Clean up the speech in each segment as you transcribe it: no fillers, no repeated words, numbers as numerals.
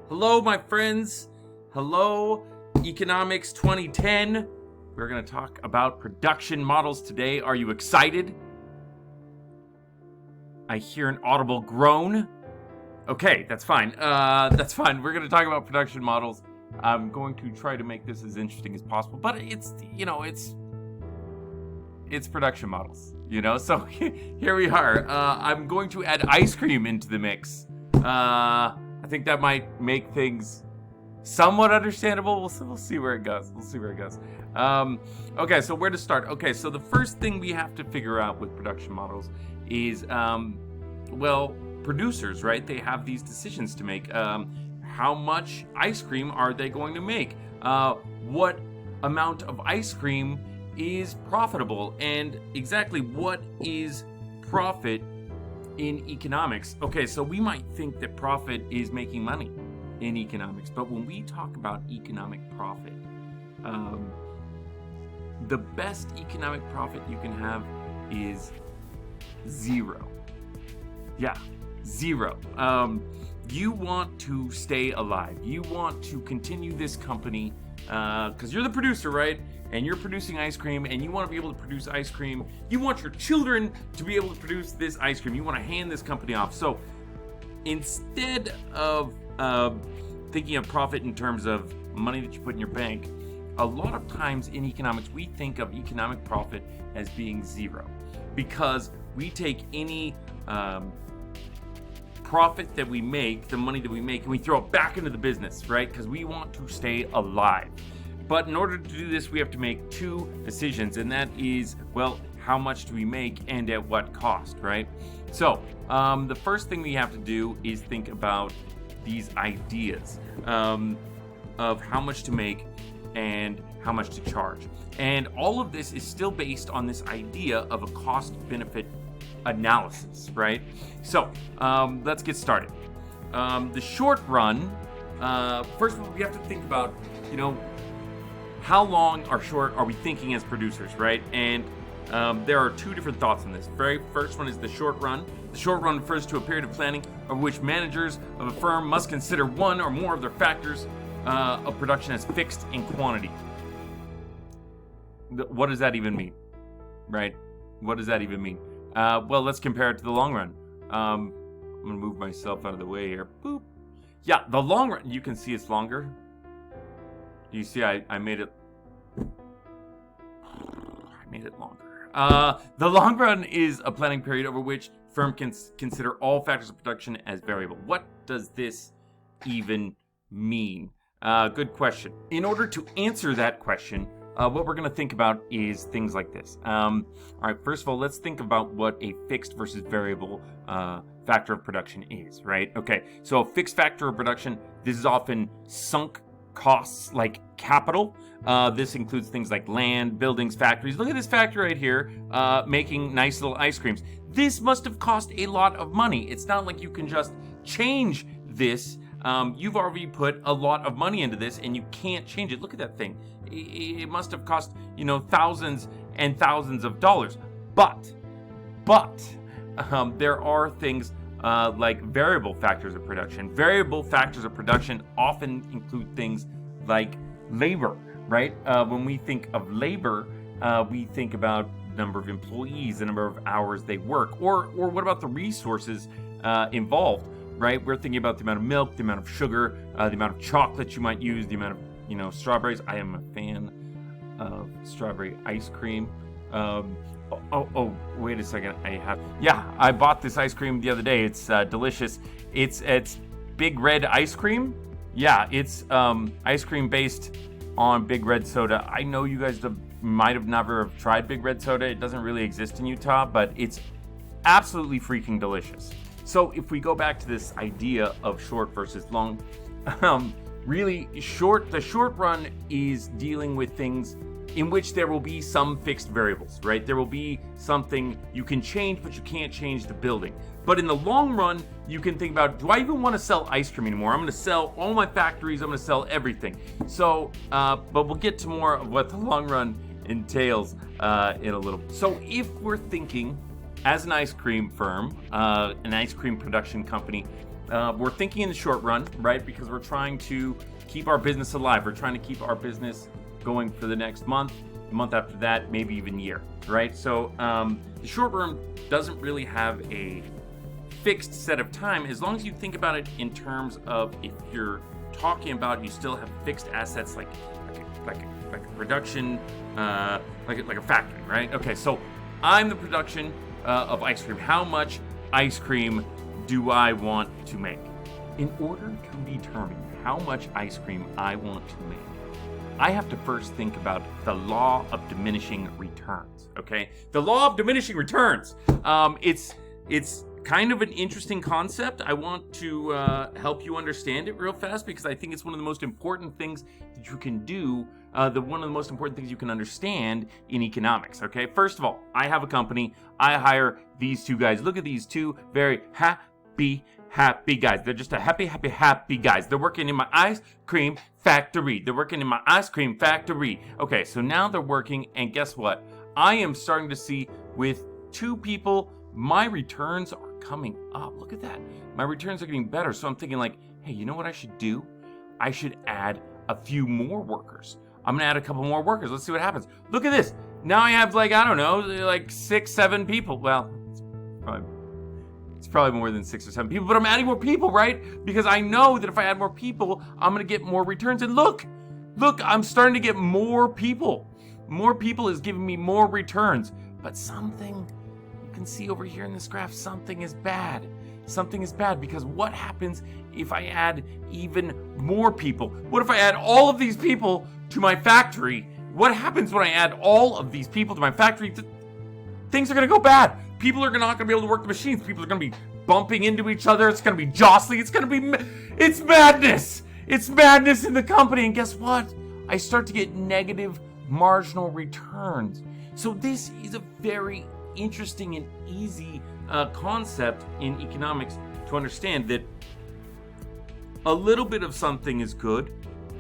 Hello, my friends. Hello, Economics 2010. We're going to talk about production models today. Are you excited? I hear an audible groan. Okay, that's fine. That's fine. We're going to talk about production models. I'm going to try to make this as interesting as possible, but it's production models, So here we are. I'm going to add ice cream into the mix. I think that might make things somewhat understandable. We'll see where it goes. Okay, so where to start? Okay, so the first thing we have to figure out with production models is, producers, right? They have these decisions to make. How much ice cream are they going to make? What amount of ice cream is profitable? And exactly what is profit in economics? Okay, so we might think that profit is making money in economics, but when we talk about economic profit, the best economic profit you can have is zero. Yeah, zero. You want to stay alive. You want to continue this company because you're the producer, right? And you're producing ice cream, and you want to be able to produce ice cream. You want your children to be able to produce this ice cream. You want to hand this company off. So instead of thinking of profit in terms of money that you put in your bank, a lot of times in economics, we think of economic profit as being zero, because we take any profit that we make, the money that we make, and we throw it back into the business, right? Because we want to stay alive. But in order to do this, we have to make two decisions, and that is, how much do we make and at what cost, right? So the first thing we have to do is think about these ideas of how much to make and how much to charge. And all of this is still based on this idea of a cost-benefit analysis, right? So let's get started. The short run, first of all, we have to think about, how long or short are we thinking as producers, right? And there are two different thoughts on this. Very first one is the short run. The short run refers to a period of planning of which managers of a firm must consider one or more of their factors of production as fixed in quantity. What does that even mean, right? What does that even mean? Let's compare it to the long run. I'm going to move myself out of the way here. Boop. Yeah, the long run, you can see it's longer. You see I made it longer. The long run is a planning period over which firm can consider all factors of production as variable. What does this even mean? Good question. In order to answer that question, what we're going to think about is things like this. All right, first of all, let's think about what a fixed versus variable factor of production is, right? Okay, so a fixed factor of production, this is often sunk costs like capital. This includes things like land, buildings, factories. Look at this factory right here, making nice little ice creams. This must have cost a lot of money. It's not like you can just change this. You've already put a lot of money into this, and you can't change it. Look at that thing. It must have cost, thousands and thousands of dollars. But there are things like variable factors of production. Variable factors of production often include things like labor, right? When we think of labor, we think about number of employees, the number of hours they work, or what about the resources involved, right? We're thinking about the amount of milk, the amount of sugar, the amount of chocolate you might use, the amount of strawberries. I am a fan of strawberry ice cream. Wait a second. I bought this ice cream the other day. It's delicious. It's Big Red ice cream. Yeah, it's ice cream based on Big Red soda. I know you guys might have never tried Big Red soda. It doesn't really exist in Utah, but it's absolutely freaking delicious. So if we go back to this idea of short versus long, really the short run is dealing with things in which there will be some fixed variables, right? There will be something you can change, but you can't change the building. But in the long run, you can think about, do I even want to sell ice cream anymore? I'm going to sell all my factories. I'm going to sell everything. So, but we'll get to more of what the long run entails in a little bit. So if we're thinking as an ice cream firm, an ice cream production company, we're thinking in the short run, right? Because we're trying to keep our business alive. We're trying to keep our business going for the next month, the month after that, maybe even year, right? So the short run doesn't really have a fixed set of time, as long as you think about it in terms of, if you're talking about you still have fixed assets like a production, like a factory, right? Okay, so I'm the production of ice cream. How much ice cream do I want to make? In order to determine how much ice cream I want to make, I have to first think about the law of diminishing returns, okay? The law of diminishing returns. It's kind of an interesting concept. I want to help you understand it real fast, because I think it's one of the most important things that you can do, one of the most important things you can understand in economics, okay? First of all, I have a company. I hire these two guys. Look at these two very happy guys. They're just a happy guys. They're working in my ice cream factory. Okay, so now they're working, and guess what? I am starting to see, with two people, my returns are coming up. Look at that. My returns are getting better. So I'm thinking like, hey, you know what I should do? I should add a few more workers. I'm gonna add a couple more workers. Let's see what happens. Look at this. Now I have like 6, 7 people. Well, it's probably more than 6 or 7 people, but I'm adding more people, right? Because I know that if I add more people, I'm gonna get more returns. And look, I'm starting to get more people. More people is giving me more returns. But something, you can see over here in this graph, something is bad. Something is bad, because what happens if I add even more people? What if I add all of these people to my factory? What happens when I add all of these people to my factory? Things are going to go bad. People are not going to be able to work the machines. People are going to be bumping into each other. It's going to be jostling. It's madness. It's madness in the company. And guess what? I start to get negative marginal returns. So this is a very interesting and easy concept in economics to understand, that a little bit of something is good,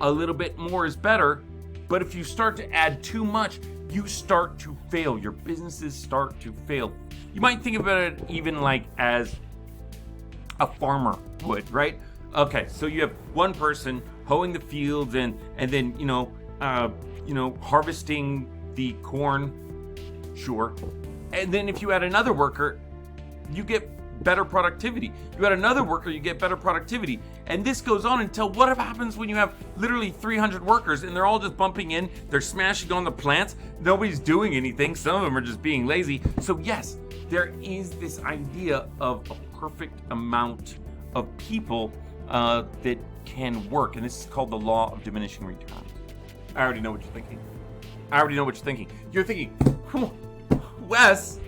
a little bit more is better, but if you start to add too much, you start to fail. Your businesses start to fail. You might think about it even like as a farmer would, right? Okay, so you have one person hoeing the fields and then harvesting the corn, sure. And then if you add another worker, you get better productivity. You add another worker, you get better productivity. And this goes on until what happens when you have literally 300 workers and they're all just bumping in, they're smashing on the plants, nobody's doing anything, some of them are just being lazy. So yes, there is this idea of a perfect amount of people that can work, and this is called the law of diminishing returns. I already know what you're thinking. You're thinking, Wes,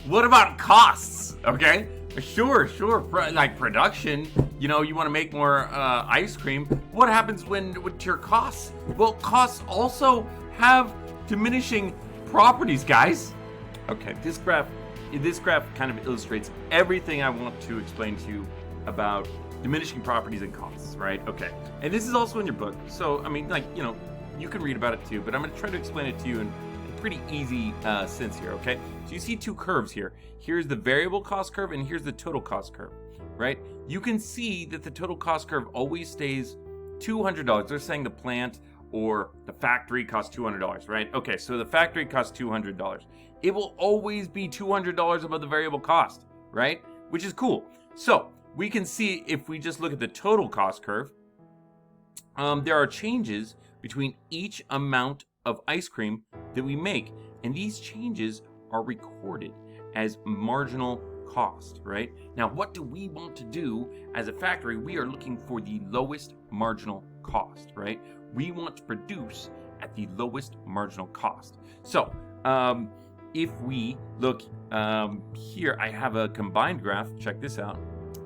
what about costs? Okay, sure. Like production, you want to make more ice cream. What happens with your costs? Well, costs also have diminishing properties, guys. Okay, this graph kind of illustrates everything I want to explain to you about diminishing properties and costs, right? Okay, and this is also in your book. So, I mean, you can read about it too, but I'm going to try to explain it to you in pretty easy sense here, okay? So you see two curves here. Here's the variable cost curve and here's the total cost curve, right? You can see that the total cost curve always stays $200. They're saying the plant or the factory costs $200, right? Okay, so the factory costs $200. It will always be $200 above the variable cost, right? Which is cool. So we can see, if we just look at the total cost curve, there are changes between each amount of ice cream that we make, and these changes are recorded as marginal cost, right? Now, what do we want to do as a factory? We are looking for the lowest marginal cost, right? We want to produce at the lowest marginal cost. So, if we look here, I have a combined graph. Check this out.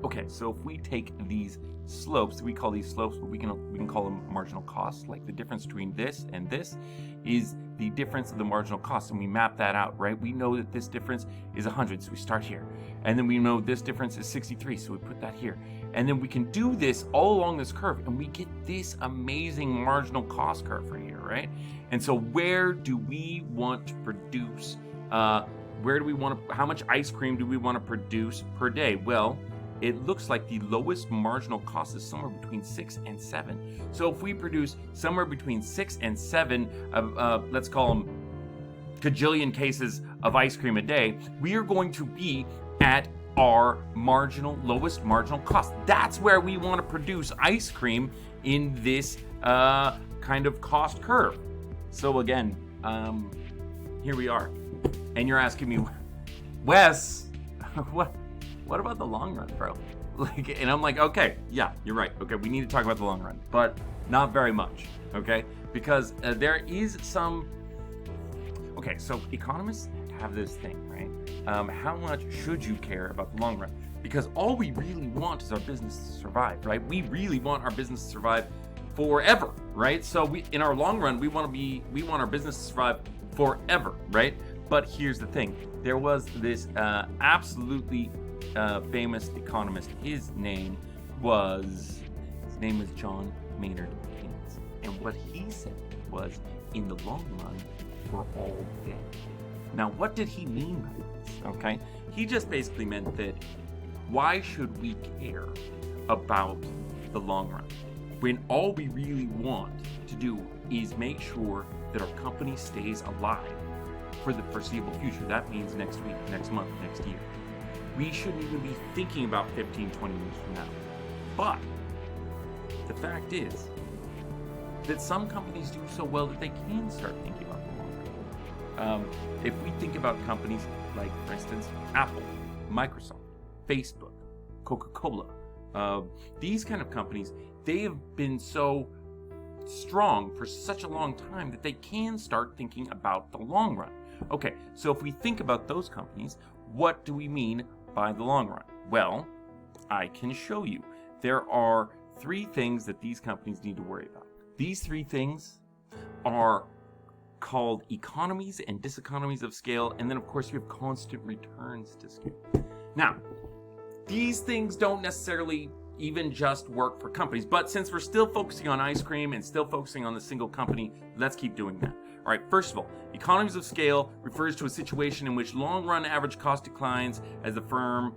Okay, so if we take these slopes, we call these slopes, but we can call them marginal costs. Like the difference between this and this is the difference of the marginal cost, and we map that out, right? We know that this difference is 100, so we start here, and then we know this difference is 63, so we put that here, and then we can do this all along this curve, and we get this amazing marginal cost curve right here, right? And so where do we want to produce? How much ice cream do we want to produce per day? Well, it looks like the lowest marginal cost is somewhere between 6 and 7. So if we produce somewhere between 6 and 7, let's call them gajillion cases of ice cream a day, we are going to be at our lowest marginal cost. That's where we want to produce ice cream in this kind of cost curve. So again, here we are. And you're asking me, Wes, what about the long run, bro? And I'm like, okay, yeah, you're right. Okay, we need to talk about the long run, but not very much, okay? Because there is some... Okay, so economists have this thing, right? How much should you care about the long run? Because all we really want is our business to survive, right? We really want our business to survive forever, right? So in our long run, we want our business to survive forever, right? But here's the thing. There was this absolutely famous economist. His name was John Maynard Keynes. And what he said was, in the long run, we're all dead. Now, what did he mean by this? Okay, he just basically meant that why should we care about the long run when all we really want to do is make sure that our company stays alive for the foreseeable future? That means next week, next month, next year. We shouldn't even be thinking about 15, 20 years from now. But the fact is that some companies do so well that they can start thinking about the long run. If we think about companies like, for instance, Apple, Microsoft, Facebook, Coca-Cola, these kind of companies, they have been so strong for such a long time that they can start thinking about the long run. Okay, so if we think about those companies, what do we mean by the long run? Well, I can show you. There are 3 things that these companies need to worry about. These 3 things are called economies and diseconomies of scale, and then of course you have constant returns to scale. Now, these things don't necessarily even just work for companies, but since we're still focusing on ice cream and still focusing on the single company, let's keep doing that. All right, first of all, economies of scale refers to a situation in which long-run average cost declines as the firm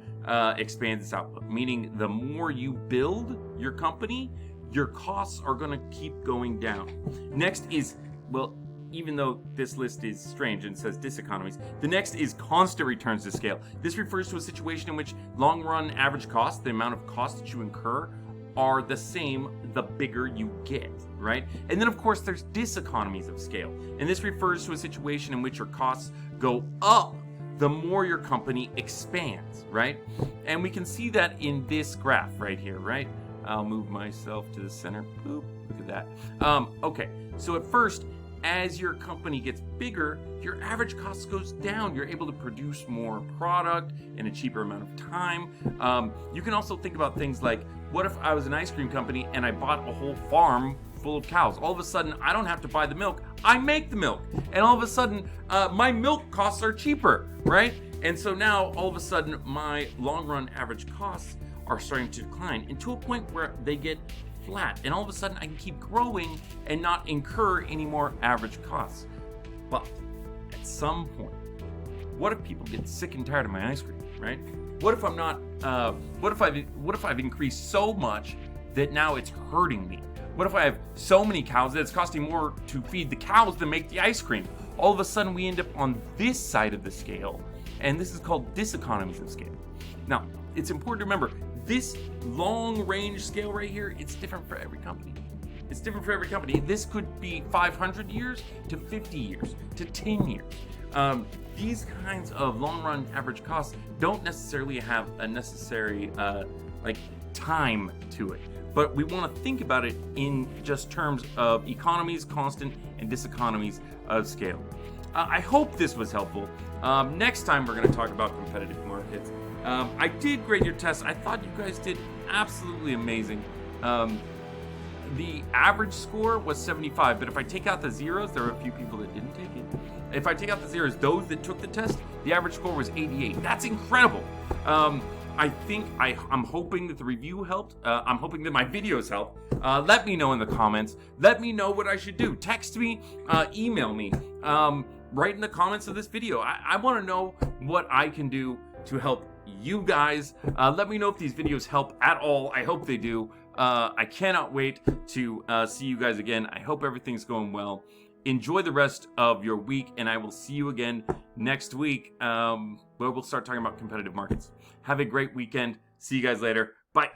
expands its output, meaning the more you build your company, your costs are going to keep going down. Next is, well, even though this list is strange and says diseconomies, the next is constant returns to scale. This refers to a situation in which long-run average costs, the amount of costs that you incur, are the same the bigger you get, right? And then of course there's diseconomies of scale. And this refers to a situation in which your costs go up the more your company expands, right? And we can see that in this graph right here, right? I'll move myself to the center. Boop, look at that. Okay, so at first, as your company gets bigger, your average cost goes down. You're able to produce more product in a cheaper amount of time. You can also think about things like, what if I was an ice cream company and I bought a whole farm full of cows? All of a sudden, I don't have to buy the milk. I make the milk. And all of a sudden, my milk costs are cheaper, right? And so now, all of a sudden, my long-run average costs are starting to decline, and to a point where they get flat, and all of a sudden I can keep growing and not incur any more average costs. But at some point, what if people get sick and tired of my ice cream, right? What if I'm not? What if I've increased so much that now it's hurting me? What if I have so many cows that it's costing more to feed the cows than make the ice cream? All of a sudden we end up on this side of the scale, and this is called diseconomies of scale. Now, it's important to remember, this long-range scale right here, it's different for every company. It's different for every company. This could be 500 years to 50 years to 10 years. These kinds of long-run average costs don't necessarily have a necessary time to it. But we want to think about it in just terms of economies, constant, and diseconomies of scale. I hope this was helpful. Next time we're going to talk about competitive markets. I did grade your test. I thought you guys did absolutely amazing. The average score was 75, but if I take out the zeros, there were a few people that didn't take it. If I take out the zeros, those that took the test, the average score was 88. That's incredible. I'm hoping that the review helped. I'm hoping that my videos help. Let me know in the comments. Let me know what I should do. Text me, email me, write in the comments of this video. I want to know what I can do to help you guys. Let me know if these videos help at all. I hope they do. I cannot wait to see you guys again. I hope everything's going well. Enjoy the rest of your week, and I will see you again next week, where we'll start talking about competitive markets. Have a great weekend. See you guys later. Bye.